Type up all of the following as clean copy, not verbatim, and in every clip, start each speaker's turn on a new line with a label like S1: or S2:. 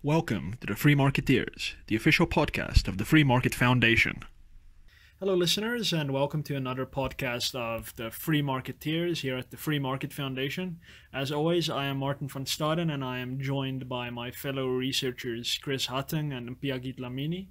S1: Welcome to the Free Marketeers, the official podcast of the Free Market Foundation. Hello listeners, and welcome to another podcast of the Free Marketeers here at the Free Market Foundation. As always, I am Martin van Staden, and I am joined by my fellow researchers Chris Hatting and Mpiyakhe.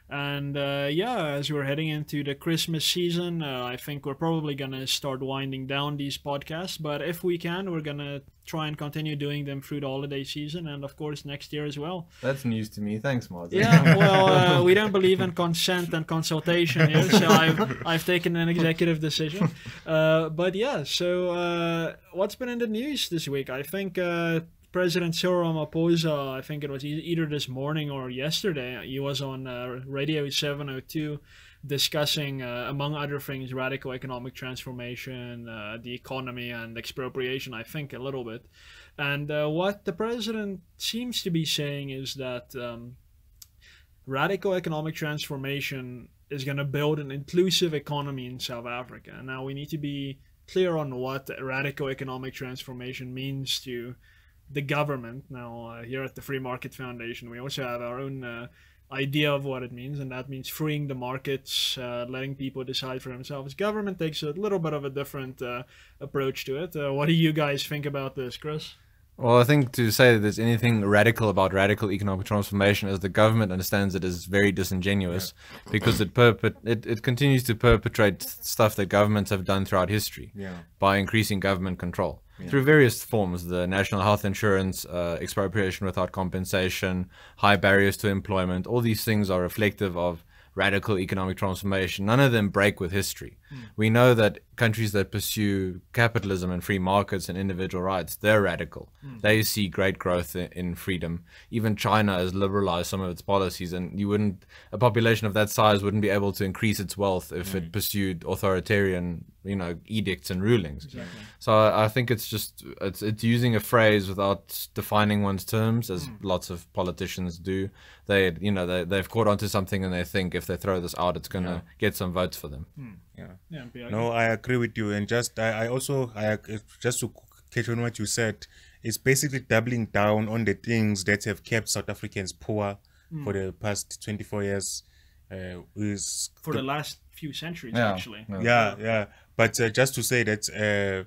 S1: And as we're heading into the Christmas season, I think we're probably going to start winding down these podcasts. But if we can, we're going to try and continue doing them through the holiday season and, of course, next year as well.
S2: That's news to me. Thanks, Martin.
S1: Yeah, well, we don't believe in consent and consultation here, so I've taken an executive decision. So what's been in the news this week? I think President Cyril Ramaphosa, I think it was either this morning or yesterday, he was on Radio 702 discussing, among other things, radical economic transformation, the economy and expropriation, I think a little bit. And what the president seems to be saying is that radical economic transformation is going to build an inclusive economy in South Africa. Now, we need to be clear on what radical economic transformation means to the government. Now, here at the Free Market Foundation, we also have our own idea of what it means, and that means freeing the markets, letting people decide for themselves. Government takes a little bit of a different approach to it. What do you guys think about this, Chris?
S2: Well, I think to say that there's anything radical about radical economic transformation as the government understands it is very disingenuous, because it continues to perpetrate stuff that governments have done throughout history by increasing government control. Through various forms, the national health insurance, expropriation without compensation, high barriers to employment, all these things are reflective of radical economic transformation. None of them break with history. We know that countries that pursue capitalism and free markets and individual rights, they're radical. They see great growth in freedom. Even China has liberalized some of its policies, and a population of that size wouldn't be able to increase its wealth if it pursued authoritarian, edicts and rulings.
S1: Exactly.
S2: So I think it's using a phrase without defining one's terms, as lots of politicians do. They've caught onto something, and they think if they throw this out, it's going to get some votes for them.
S3: No, I agree with you, and just to catch on what you said, it's basically doubling down on the things that have kept South Africans poor for the past 24 years.
S1: For the last few centuries, actually.
S3: But just to say that the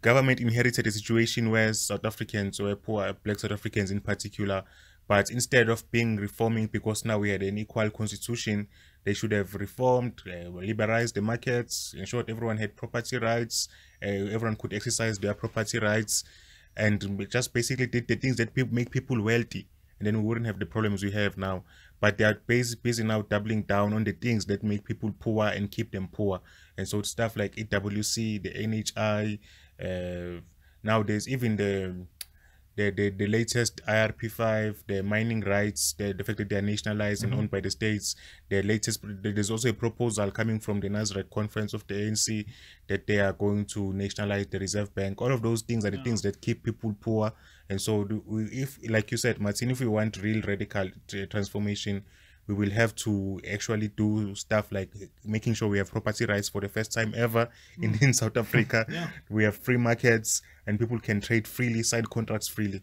S3: government inherited a situation where South Africans were poor, black South Africans in particular, but instead of reforming, because now we had an equal constitution, they should have reformed, liberalized the markets, ensured everyone had property rights, everyone could exercise their property rights, and just basically did the things that make people wealthy, and then we wouldn't have the problems we have now. But they are busy now doubling down on the things that make people poor and keep them poor. And so stuff like EWC, the NHI, now there's even the latest IRP5, the mining rights, the fact that they are nationalized and owned by the states. There's also a proposal coming from the Nasrec conference of the ANC that they are going to nationalize the Reserve Bank. All of those things are the things that keep people poor. And so if, like you said, Martin, if we want real radical transformation, we will have to actually do stuff like making sure we have property rights for the first time ever in South Africa. We have free markets, and people can trade freely, sign contracts freely.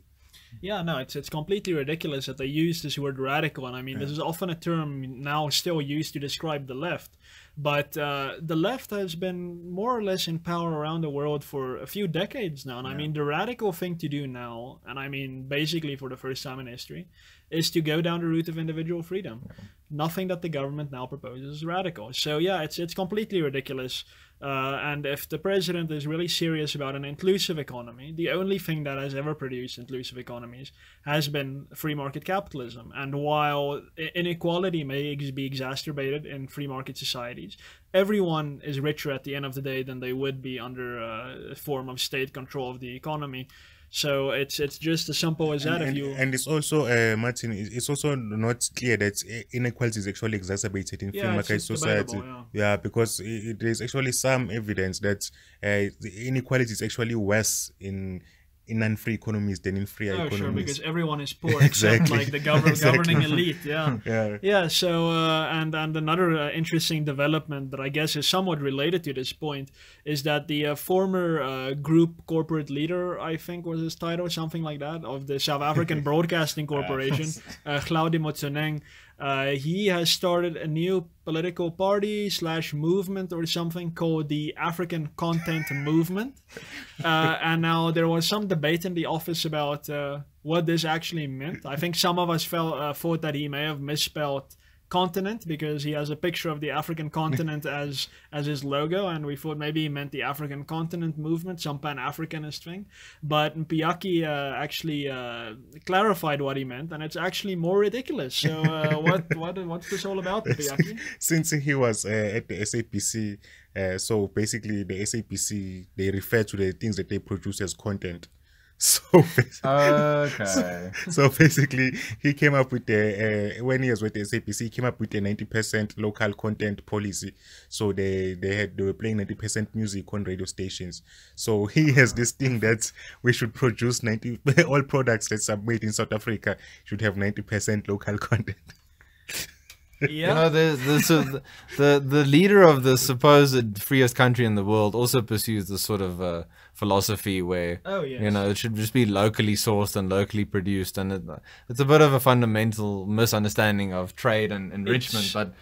S1: Yeah, no, it's completely ridiculous that they use this word radical. And I mean, this is often a term now still used to describe the left. But the left has been more or less in power around the world for a few decades now. And I mean, the radical thing to do now, and I mean, basically for the first time in history, is to go down the route of individual freedom. Nothing that the government now proposes is radical. So yeah, it's completely ridiculous. And if the president is really serious about an inclusive economy, the only thing that has ever produced inclusive economies has been free market capitalism. And while inequality may be exacerbated in free market societies, everyone is richer at the end of the day than they would be under a form of state control of the economy. So it's just as simple as that.
S3: And it's also, Martin, it's also not clear that inequality is actually exacerbated in free market society. Because there is actually some evidence that the inequality is actually worse in in non-free economies than in free economies.
S1: Sure, because everyone is poor except like the governing elite. Yeah. So and another interesting development that I guess is somewhat related to this point is that the former group corporate leader, I think was his title, something like that, of the South African Broadcasting Corporation, Hlaudi Motsoeneng. He has started a new political party / movement or something called the African Content Movement. And now there was some debate in the office about what this actually meant. I think some of us thought that he may have misspelled continent because he has a picture of the African continent as his logo, and we thought maybe he meant the African Continent Movement, some Pan-Africanist thing. But Mpiyakhe actually clarified what he meant, and it's actually more ridiculous. So what's this all about, Mpiyakhe?
S3: Since he was at the SAPC, so basically the SAPC, they refer to the things that they produce as content. So basically, he came up with when he was with the SAPC, he came up with a 90% local content policy. So they were playing 90% music on radio stations. So he has this thing that we should produce all products that are made in South Africa should have 90% local content.
S2: Yeah. The leader of the supposed freest country in the world also pursues this sort of philosophy where it should just be locally sourced and locally produced, and it's a bit of a fundamental misunderstanding of trade and enrichment. But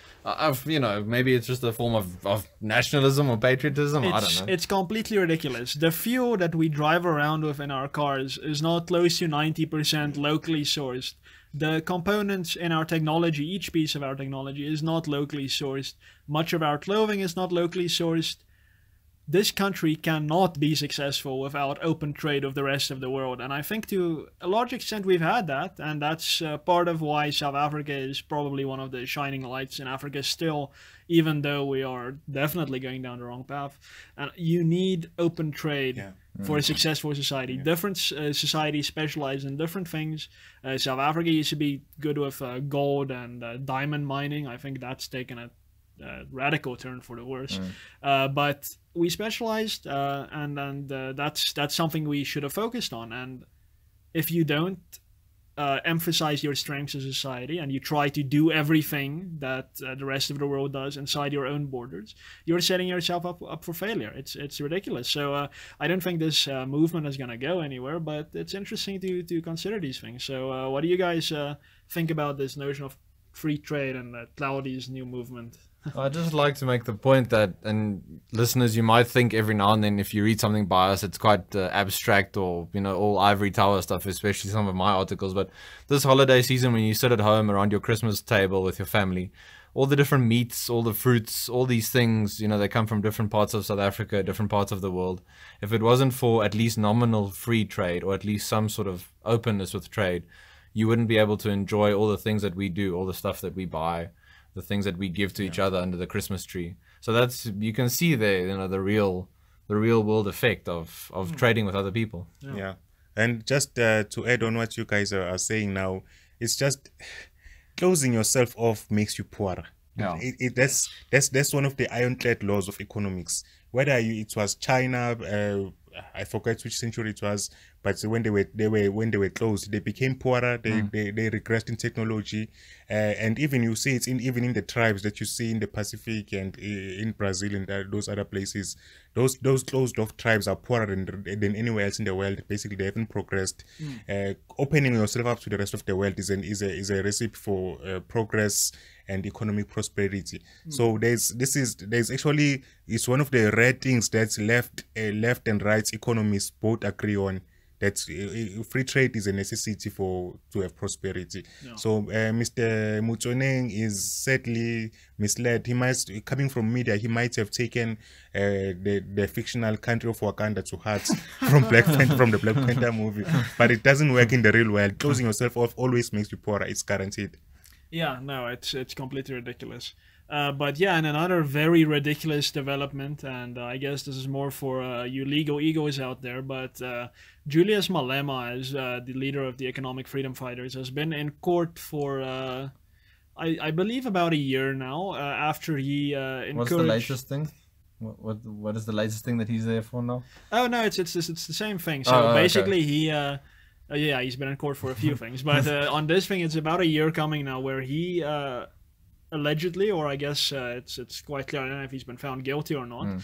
S2: maybe it's just a form of nationalism or patriotism. I don't know.
S1: It's completely ridiculous. The fuel that we drive around with in our cars is not close to 90% locally sourced. The components in our technology, each piece of our technology, is not locally sourced. Much of our clothing is not locally sourced. This country cannot be successful without open trade with the rest of the world. And I think to a large extent we've had that. And that's part of why South Africa is probably one of the shining lights in Africa still, even though we are definitely going down the wrong path. And you need open trade for a successful society. Different societies specialize in different things. South Africa used to be good with gold and diamond mining. I think that's taken a radical turn for the worse. But we specialized, and that's something we should have focused on. And if you don't emphasize your strengths as a society and you try to do everything that the rest of the world does inside your own borders, you're setting yourself up for failure. It's ridiculous. So I don't think this movement is going to go anywhere, but it's interesting to consider these things. So what do you guys think about this notion of free trade and Hlaudi's new movement?
S2: I'd just like to make the point that, and listeners, you might think every now and then if you read something by us, it's quite abstract or, all ivory tower stuff, especially some of my articles. But this holiday season, when you sit at home around your Christmas table with your family, all the different meats, all the fruits, all these things, they come from different parts of South Africa, different parts of the world. If it wasn't for at least nominal free trade or at least some sort of openness with trade, you wouldn't be able to enjoy all the things that we do, all the stuff that we buy, the things that we give to each other under the Christmas tree. So you can see there, the real world effect of trading with other people.
S3: Yeah. And just to add on what you guys are saying now, it's just closing yourself off makes you poorer.
S2: Yeah.
S3: That's one of the ironclad laws of economics. Whether it was China, I forget which century it was, but when they were closed, they became poorer. They regressed in technology, and even you see it even in the tribes that you see in the Pacific and in Brazil and those other places. Those closed off tribes are poorer than anywhere else in the world. Basically, they haven't progressed. Opening yourself up to the rest of the world is a recipe for progress and economic prosperity. So it's one of the rare things that's left and right economists both agree on, that free trade is a necessity to have prosperity. So Mr. Motsoeneng is sadly misled. Coming from media, he might have taken the fictional country of Wakanda to heart from the Black Panther movie, but it doesn't work in the real world. Closing yourself off always makes you poorer. It's guaranteed.
S1: Yeah, no, it's completely ridiculous. But yeah, and another very ridiculous development, and I guess this is more for you legal egos out there, but Julius Malema, as the leader of the Economic Freedom Fighters, has been in court for, I believe, about a year now, after he encouraged...
S2: What's the latest thing? What is the latest thing that he's there for now?
S1: Oh no, it's the same thing. So basically,
S2: okay.
S1: yeah, he's been in court for a few things, but on this thing, it's about a year coming now, where he allegedly, or I guess it's quite clear, I don't know if he's been found guilty or not.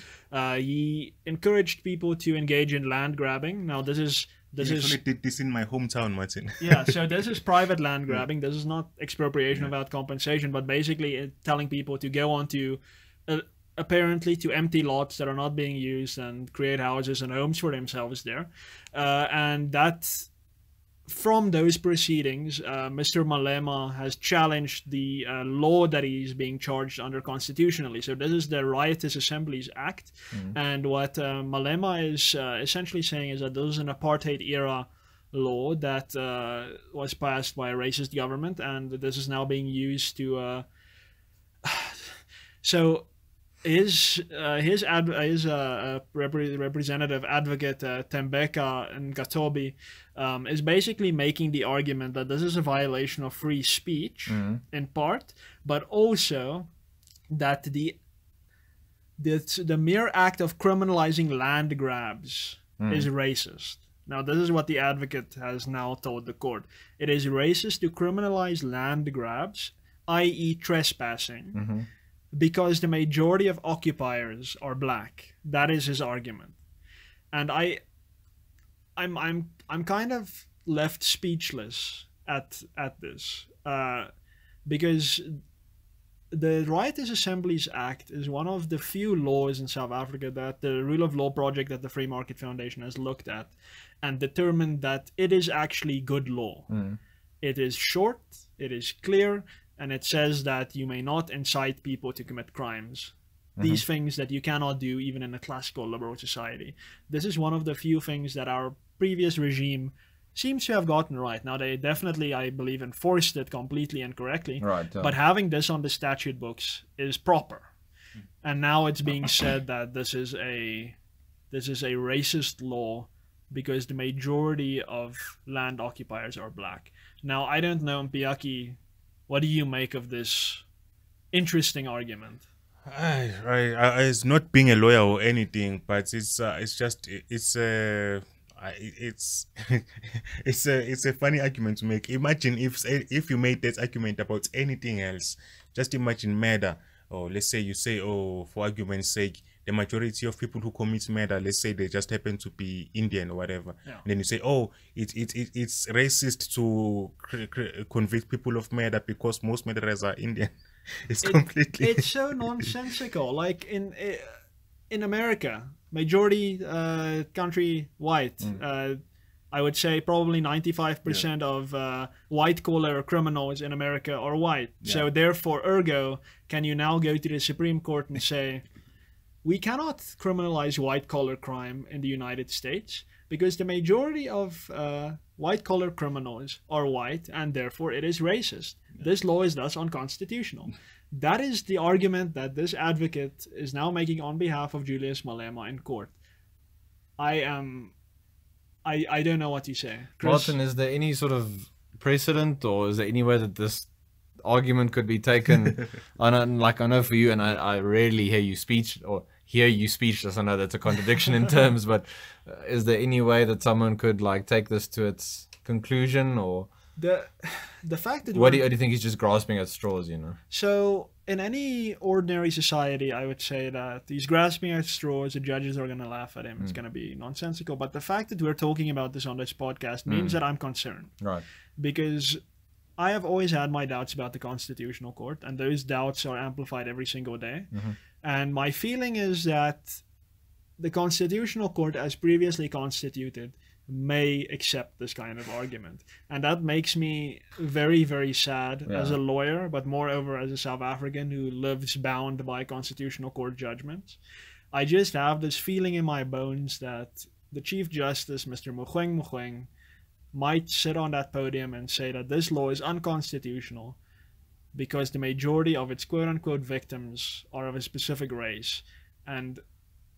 S1: He encouraged people to engage in land grabbing. Now this is
S3: did this in my hometown, Martin.
S1: Yeah, so this is private land grabbing. This is not expropriation without compensation, but basically telling people to go onto apparently to empty lots that are not being used and create houses and homes for themselves there, and that. From those proceedings, Mr. Malema has challenged the law that he's being charged under constitutionally. So this is the Riotous Assemblies Act. And what Malema is essentially saying is that this is an apartheid-era law that was passed by a racist government, and this is now being used to... So... His representative advocate Tembeka Ngatobi is basically making the argument that this is a violation of free speech in part, but also that the mere act of criminalizing land grabs is racist. Now, this is what the advocate has now told the court. It is racist to criminalize land grabs, i.e. trespassing, because the majority of occupiers are black. That is his argument. And I'm kind of left speechless at this, because the Riotous Assemblies Act is one of the few laws in South Africa that the Rule of Law Project at the Free Market Foundation has looked at and determined that it is actually good law. It is short, it is clear, and it says that you may not incite people to commit crimes. These things that you cannot do even in a classical liberal society. This is one of the few things that our previous regime seems to have gotten right. Now, they definitely, I believe, enforced it completely incorrectly.
S2: Right.
S1: But having this on the statute books is proper. And now it's being said that this is a racist law because the majority of land occupiers are black. Now, I don't know, Mpiyakhe, what do you make of this interesting argument?
S3: It's not being a lawyer or anything, but it's a funny argument to make. Imagine if you made that argument about anything else. Just imagine murder, or let's say you say, oh, for argument's sake, the majority of people who commit murder, let's say they just happen to be Indian or whatever. Yeah. And then you say, oh, it's racist to convict people of murder because most murderers are Indian. It's
S1: so nonsensical. Like in America, majority country white. I would say probably 95% of white-collar criminals in America are white. Yeah. So therefore, ergo, can you now go to the Supreme Court and say, we cannot criminalize white-collar crime in the United States because the majority of white-collar criminals are white, and therefore it is racist. Yeah. This law is thus unconstitutional. That is the argument that this advocate is now making on behalf of Julius Malema in court. I don't know what to say. Chris?
S2: Martin, is there any sort of precedent, or is there any way that this argument could be taken? I know for you, and I rarely hear you speechless. I know that's a contradiction in terms, but is there any way that someone could take this to its conclusion, or
S1: the fact that
S2: what do you think he's just grasping at straws?
S1: So in any ordinary society, I would say that he's grasping at straws. The judges are going to laugh at him. It's going to be nonsensical. But the fact that we're talking about this on this podcast means that I'm concerned,
S2: right?
S1: Because I have always had my doubts about the Constitutional Court, and those doubts are amplified every single day. And my feeling is that the Constitutional Court, as previously constituted, may accept this kind of argument. And that makes me very, very sad as a lawyer, but moreover as a South African who lives bound by Constitutional Court judgments. I just have this feeling in my bones that the Chief Justice, Mr. Mogoeng, might sit on that podium and say that this law is unconstitutional because the majority of its quote-unquote victims are of a specific race, and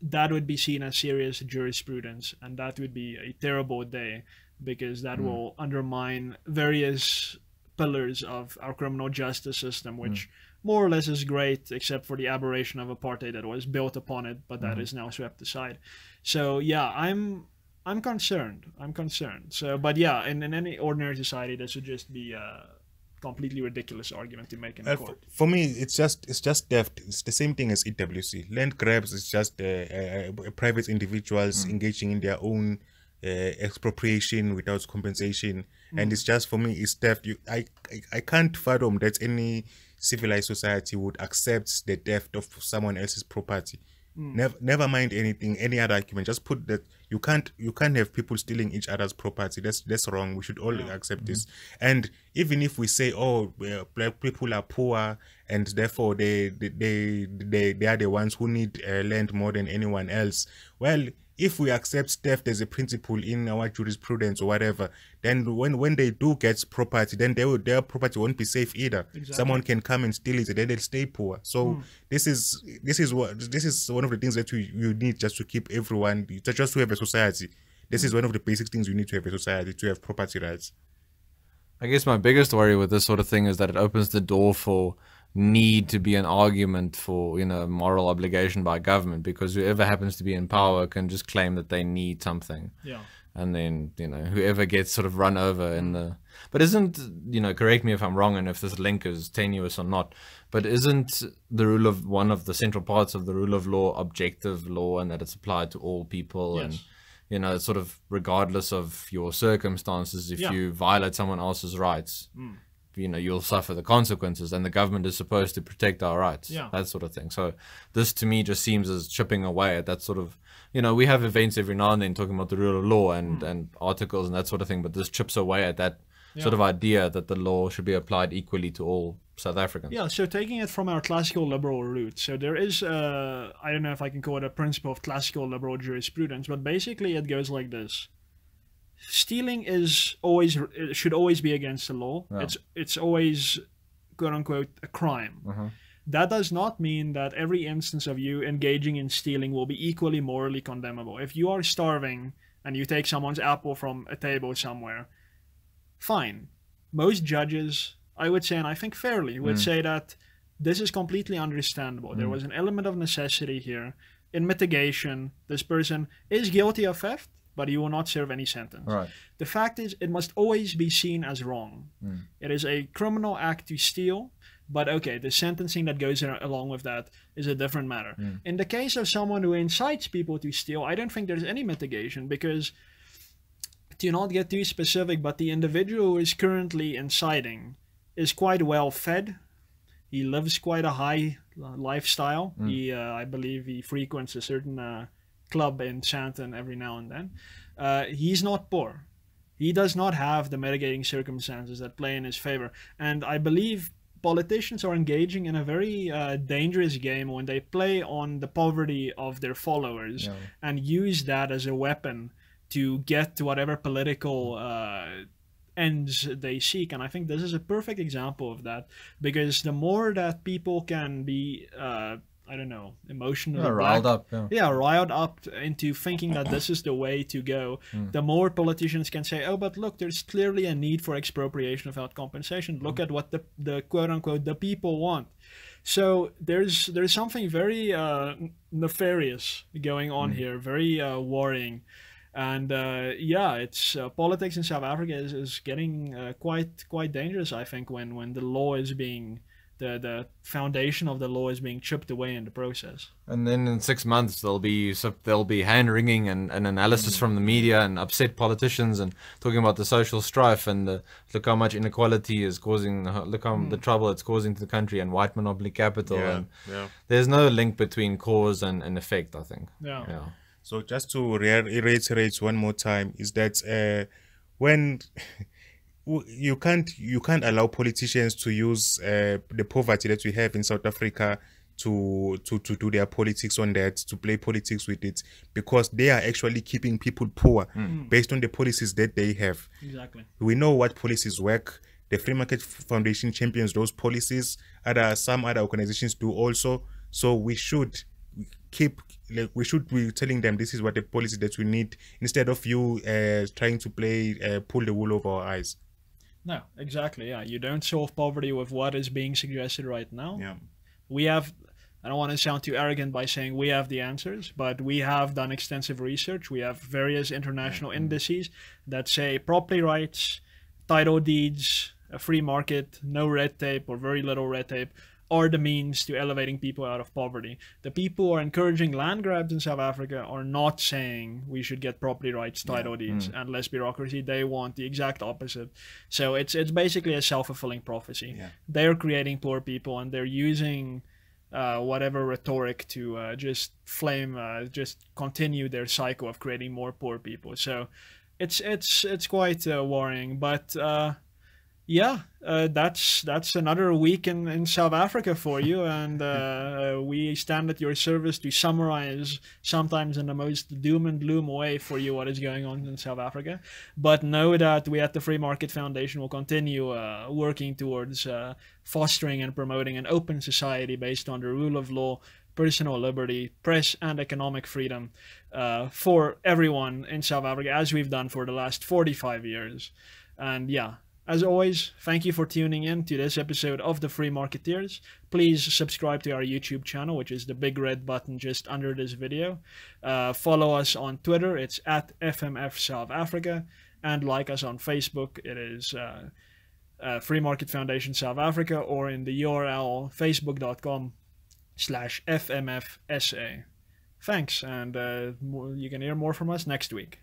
S1: that would be seen as serious jurisprudence, and that would be a terrible day because that will undermine various pillars of our criminal justice system, which more or less is great, except for the aberration of apartheid that was built upon it, but that is now swept aside. So yeah, I'm concerned. I'm concerned. So, but yeah, in any ordinary society, this would just be a completely ridiculous argument to make in court.
S3: For me, it's just theft. It's the same thing as EWC. Land grabs is just private individuals engaging in their own expropriation without compensation, and it's just, for me, it's theft. I can't fathom that any civilized society would accept the theft of someone else's property. Never mind any other argument. Just put that you can't have people stealing each other's property. That's wrong. We should all accept this. And even if we say, oh, black people are poor and therefore they are the ones who need land more than anyone else, well, if we accept theft as a principle in our jurisprudence or whatever, then when they do get property, then their property won't be safe either. Exactly. Someone can come and steal it and then they'll stay poor. So this is one of the things that you need just to keep everyone, just to have a society. This is one of the basic things you need to have a society, to have property rights.
S2: I guess my biggest worry with this sort of thing is that it opens the door for need to be an argument for, moral obligation by government, because whoever happens to be in power can just claim that they need something.
S1: Yeah.
S2: And then, whoever gets sort of run over in the... But isn't, correct me if I'm wrong and if this link is tenuous or not, but isn't the rule of, one of the central parts of the rule of law, objective law, and that it's applied to all people?
S1: Yes.
S2: And, sort of regardless of your circumstances, if you violate someone else's rights, you'll suffer the consequences, and the government is supposed to protect our rights, that sort of thing. So this to me just seems as chipping away at that sort of, we have events every now and then talking about the rule of law and articles and that sort of thing, but this chips away at that sort of idea that the law should be applied equally to all South Africans. Yeah,
S1: so taking it from our classical liberal route, so there is, I don't know if I can call it a principle of classical liberal jurisprudence, but basically it goes like this. Stealing should always be against the law. Yeah. It's always, quote unquote, a crime. That does not mean that every instance of you engaging in stealing will be equally morally condemnable. If you are starving and you take someone's apple from a table somewhere, fine. Most judges, I would say, and I think fairly, would say that this is completely understandable. There was an element of necessity here. In mitigation, this person is guilty of theft, but he will not serve any sentence.
S2: Right.
S1: The fact is, it must always be seen as wrong. It is a criminal act to steal, but okay, the sentencing that goes along with that is a different matter. In the case of someone who incites people to steal, I don't think there's any mitigation, because, to not get too specific, but the individual who is currently inciting is quite well fed. He lives quite a high lifestyle. I believe he frequents a certain club in Sandton every now and then. He's not poor. He does not have the mitigating circumstances that play in his favor. And I believe politicians are engaging in a very dangerous game when they play on the poverty of their followers and use that as a weapon to get to whatever political ends they seek. And I think this is a perfect example of that, because the more that people can be I don't know, emotionally
S2: riled up.
S1: Riled up into thinking that this is the way to go, the more politicians can say, oh, but look, there's clearly a need for expropriation without compensation. Look at what the quote-unquote the people want. So there's something very nefarious going on here, very worrying. And it's politics in South Africa is getting quite dangerous, I think, when the law is being... The foundation of the law is being chipped away in the process.
S2: And then in 6 months there'll be hand wringing and analysis from the media and upset politicians and talking about the social strife and look how much inequality is causing, look how the trouble it's causing to the country, and white monopoly capital. And there's no link between cause and effect, I think.
S3: So just to reiterate one more time, is that when you can't allow politicians to use the poverty that we have in South Africa to do their politics on that, to play politics with it, because they are actually keeping people poor based on the policies that they have.
S1: Exactly.
S3: We know what policies work. The Free Market Foundation champions those policies. Some other organizations do also. So we should we should be telling them this is what the policy that we need, instead of you trying to pull the wool over our eyes.
S1: No, exactly. Yeah, you don't solve poverty with what is being suggested right now.
S3: Yeah.
S1: We have, I don't want to sound too arrogant by saying we have the answers, but we have done extensive research. We have various international indices that say property rights, title deeds, a free market, no red tape or very little red tape are the means to elevating people out of poverty. The people who are encouraging land grabs in South Africa are not saying we should get property rights, title deeds, and less bureaucracy. They want the exact opposite. So it's basically a self-fulfilling prophecy.
S3: Yeah.
S1: They're creating poor people, and they're using whatever rhetoric to just continue their cycle of creating more poor people. So it's quite worrying, but yeah, that's another week in South Africa for you, and we stand at your service to summarize, sometimes in the most doom and gloom way, for you what is going on in South Africa. But know that we at the Free Market Foundation will continue working towards fostering and promoting an open society based on the rule of law, personal liberty, press and economic freedom for everyone in South Africa, as we've done for the last 45 years. And yeah, as always, thank you for tuning in to this episode of the Free Marketeers. Please subscribe to our YouTube channel, which is the big red button just under this video. Follow us on Twitter, it's at FMF South Africa, and like us on Facebook, it is Free Market Foundation South Africa, or in the URL facebook.com/FMFSA. Thanks, and you can hear more from us next week.